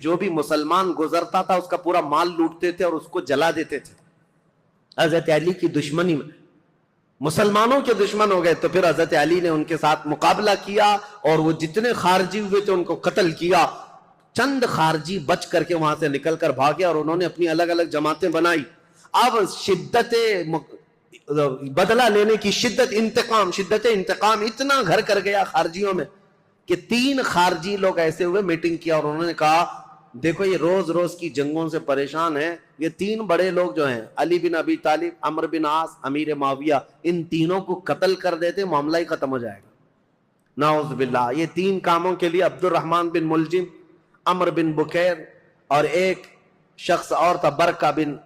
جو بھی مسلمان گزرتا تھا اس کا پورا مال لوٹتے تھے اور اس کو جلا دیتے تھے. حضرت علی کی دشمنی میں مسلمانوں کے دشمن ہو گئے تو پھر حضرت علی نے ان کے ساتھ مقابلہ کیا اور وہ جتنے خارجی ہوئے تھے ان کو قتل کیا. چند خارجی بچ کر کے وہاں سے نکل کر بھاگے اور انہوں نے اپنی الگ الگ جماعتیں بنائی. اب شدت بدلہ لینے کی شدت انتقام اتنا گھر کر گیا خارجیوں میں کہ 3 خارجی لوگ ایسے ہوئے میٹنگ کیا اور انہوں نے کہا دیکھو یہ روز روز کی جنگوں سے پریشان ہیں, یہ 3 بڑے لوگ جو ہیں علی بن ابی طالب, عمرو بن عاص, امیر معاویہ, ان تینوں کو قتل کر دیتے معاملہ ہی ختم ہو جائے گا. نعوذ باللہ. یہ 3 کاموں کے لیے عبد الرحمن بن ملجم, عمرو بن بکیر اور ایک شخص اور تھا برکہ بن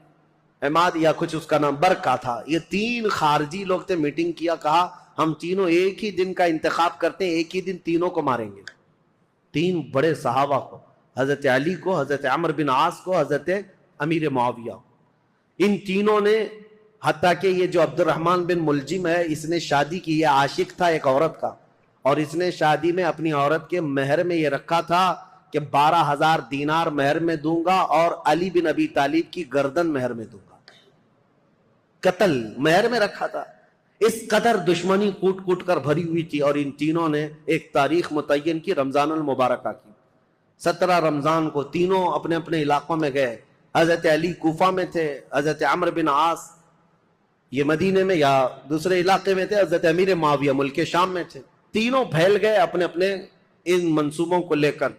عماد یا کچھ اس کا نام برکہ تھا. یہ 3 خارجی لوگ تھے. میٹنگ کیا, کہا ہم تینوں ایک ہی دن کا انتخاب کرتے ہیں, ایک ہی دن تینوں کو ماریں گے. 3 بڑے صحابہ کو, حضرت علی کو, حضرت عمرو بن عاص کو, حضرت امیر معاویہ. ان تینوں نے, حتیٰ کہ یہ جو عبد الرحمن بن ملجم ہے اس نے شادی کی, یہ عاشق تھا ایک عورت کا, اور اس نے شادی میں اپنی عورت کے مہر میں یہ رکھا تھا کہ 12,000 دینار مہر میں دوں گا اور علی بن ابی طالب کی گردن مہر میں دوں گا. قتل مہر میں رکھا تھا. اس قدر دشمنی کوٹ کوٹ کر بھری ہوئی تھی. اور ان تینوں نے ایک تاریخ متعین کی, رمضان المبارکہ کی. 17 رمضان کو تینوں اپنے اپنے علاقوں میں گئے. حضرت علی کوفہ میں تھے, حضرت عمرو بن عاص یہ مدینے میں یا دوسرے علاقے میں تھے, حضرت امیر معاویہ ملک شام میں تھے. تینوں پھیل گئے اپنے اپنے ان منصوبوں کو لے کر.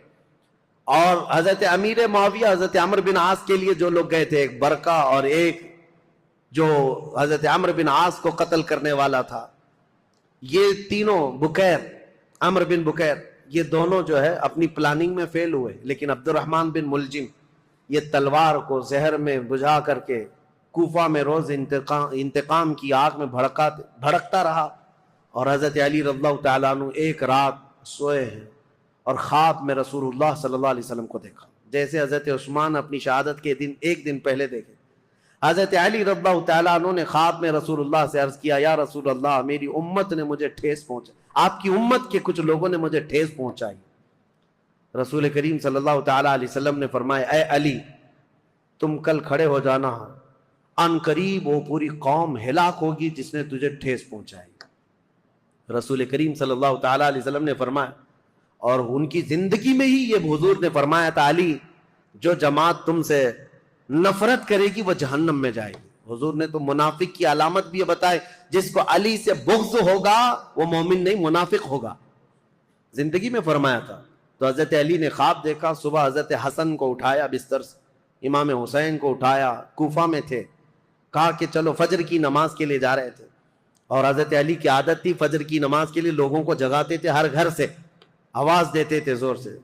اور حضرت امیر معاویہ حضرت عمرو بن عاص کے لیے جو لوگ گئے تھے, ایک برکہ اور ایک جو حضرت عمرو بن عاص کو قتل کرنے والا تھا, یہ تینوں بکیر, عمرو بن بکیر, یہ دونوں جو ہے اپنی پلاننگ میں فیل ہوئے. لیکن عبد الرحمن بن ملجم یہ تلوار کو زہر میں بجھا کر کے کوفہ میں روز انتقام کی آگ میں بھڑکتا رہا. اور حضرت علی رضی اللہ تعالیٰ عنہ ایک رات سوئے ہیں اور خواب میں رسول اللہ صلی اللہ علیہ وسلم کو دیکھا, جیسے حضرت عثمان اپنی شہادت کے دن ایک دن پہلے دیکھے. حضرت علی رضی اللہ تعالیٰ عنہ نے خواب میں رسول اللہ سے عرض کیا, یا رسول اللہ میری امت نے مجھے ٹھیس پہنچائی, آپ کی امت کے کچھ لوگوں نے مجھے ٹھیس پہنچائی. رسول کریم صلی اللہ تعالیٰ علیہ وسلم نے فرمایا, اے علی تم کل کھڑے ہو جانا, ان قریب وہ پوری قوم ہلاک ہوگی جس نے تجھے ٹھیس پہنچائی. رسول کریم صلی اللہ تعالیٰ علیہ وسلم نے فرمایا, اور ان کی زندگی میں ہی یہ حضور نے فرمایا تھا, علی جو جماعت تم سے نفرت کرے گی وہ جہنم میں جائے گی. حضور نے تو منافق کی علامت بھی بتائے, جس کو علی سے بغض ہوگا وہ مومن نہیں منافق ہوگا, زندگی میں فرمایا تھا. تو حضرت علی نے خواب دیکھا, صبح حضرت حسن کو اٹھایا بستر سے, امام حسین کو اٹھایا, کوفہ میں تھے, کہا کہ چلو فجر کی نماز کے لیے جا رہے تھے. اور حضرت علی کی عادت تھی فجر کی نماز کے لیے لوگوں کو جگاتے تھے, ہر گھر سے آواز دیتے تھے زور سے.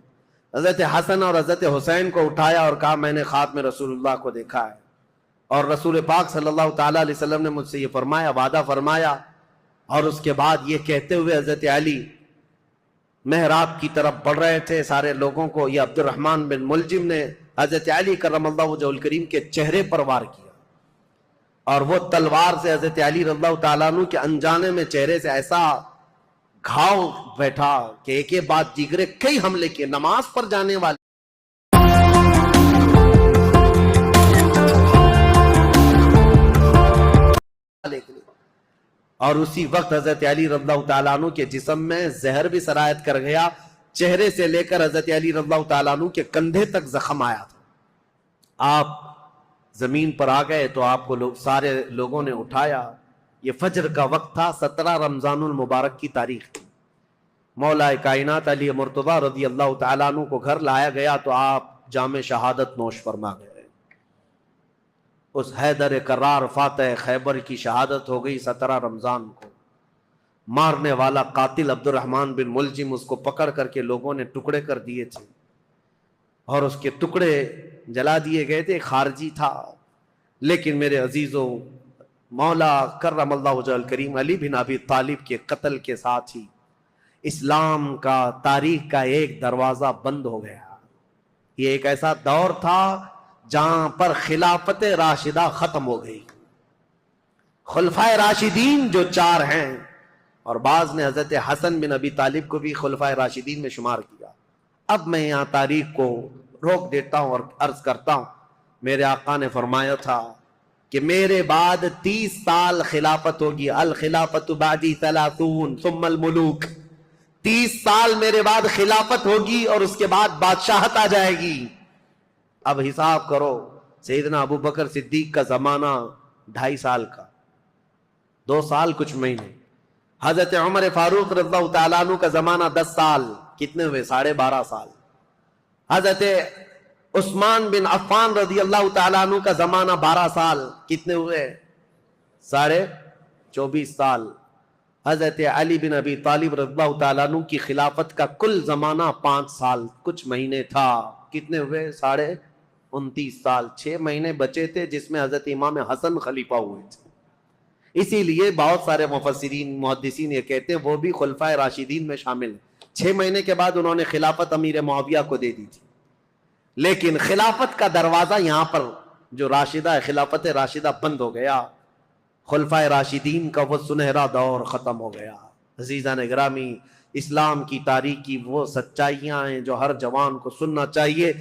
حضرت حسن اور حضرت حسین کو اٹھایا اور کہا میں نے خواب میں رسول اللہ کو دیکھا ہے, اور رسول پاک صلی اللہ تعالیٰ علیہ وسلم نے مجھ سے یہ فرمایا, وعدہ فرمایا. اور اس کے بعد یہ کہتے ہوئے حضرت علی محراب کی طرف بڑھ رہے تھے سارے لوگوں کو. یہ عبد الرحمن بن ملجم نے حضرت علی کرم اللہ وجہہ الکریم کے چہرے پر وار کیا, اور وہ تلوار سے حضرت علی رضی اللہ تعالیٰ عنہ کے انجانے میں چہرے سے ایسا گھاؤ بیٹھا کہ ایک ایک بات جگرے کئی حملے کیے. نماز پر جانے والے اور اسی وقت حضرت علی رضی اللہ تعالیٰ عنہ کے جسم میں زہر بھی سرایت کر گیا. چہرے سے لے کر حضرت علی رضی اللہ تعالیٰ عنہ کے کندھے تک زخم آیا تھا. آپ زمین پر آ گئے تو آپ کو سارے لوگوں نے اٹھایا. یہ فجر کا وقت تھا, 17 رمضان المبارک کی تاریخ تھی. مولا کائنات علی مرتضیٰ رضی اللہ تعالیٰ عنہ کو گھر لایا گیا تو آپ جام شہادت نوش فرما گئے. اس حیدر کرار فاتح خیبر کی شہادت ہو گئی 17 رمضان کو. مارنے والا قاتل عبد الرحمن بن ملجم, اس کو پکڑ کر کے لوگوں نے ٹکڑے کر دیے تھے اور اس کے ٹکڑے جلا دیے گئے تھے. خارجی تھا, لیکن میرے عزیزوں مولا کرم اللہ وجہ الکریم علی بن ابی طالب کے قتل کے ساتھ ہی اسلام کا تاریخ کا ایک دروازہ بند ہو گیا. یہ ایک ایسا دور تھا جہاں پر خلافت راشدہ ختم ہو گئی. خلفائے راشدین جو 4 ہیں, اور بعض نے حضرت حسن بن ابی طالب کو بھی خلفائے راشدین میں شمار کیا. اب میں یہاں تاریخ کو روک دیتا ہوں اور عرض کرتا ہوں، میرے آقا نے فرمایا تھا کہ میرے بعد 30 سال خلافت ہوگی، الخلافت بعدی 30 ثم الملوک، 30 سال میرے بعد خلافت ہوگی اور اس کے بعد بادشاہت آ جائے گی۔ اب حساب کرو، سیدنا ابو بکر صدیق کا زمانہ 2.5 سال کا، 2 سال کچھ مہینے۔ حضرت عمر فاروق رضی اللہ تعالیٰ عنہ کا زمانہ 10 سال، کتنے ہوئے؟ 12.5 سال۔ حضرت عثمان بن عفان رضی اللہ تعالیٰ عنہ کا زمانہ 12 سال، کتنے ہوئے؟ 24.5 سال۔ حضرت علی بن ابی طالب رضی اللہ تعالیٰ عنہ کی خلافت کا کل زمانہ 5 سال کچھ مہینے تھا، کتنے ہوئے؟ 29.5 سال۔ 6 مہینے بچے تھے جس میں حضرت امام حسن خلیفہ ہوئے تھے۔ اسی لیے بہت سارے مفسرین محدثین یہ کہتے ہیں وہ بھی خلفائے راشدین میں شامل ہیں۔ 6 مہینے کے بعد انہوں نے خلافت امیر معاویہ کو دے دی تھی، لیکن خلافت کا دروازہ یہاں پر جو راشدہ ہے، خلافت راشدہ بند ہو گیا، خلفائے راشدین کا وہ سنہرا دور ختم ہو گیا۔ عزیزان گرامی، اسلام کی تاریخ کی وہ سچائیاں ہیں جو ہر جوان کو سننا چاہیے۔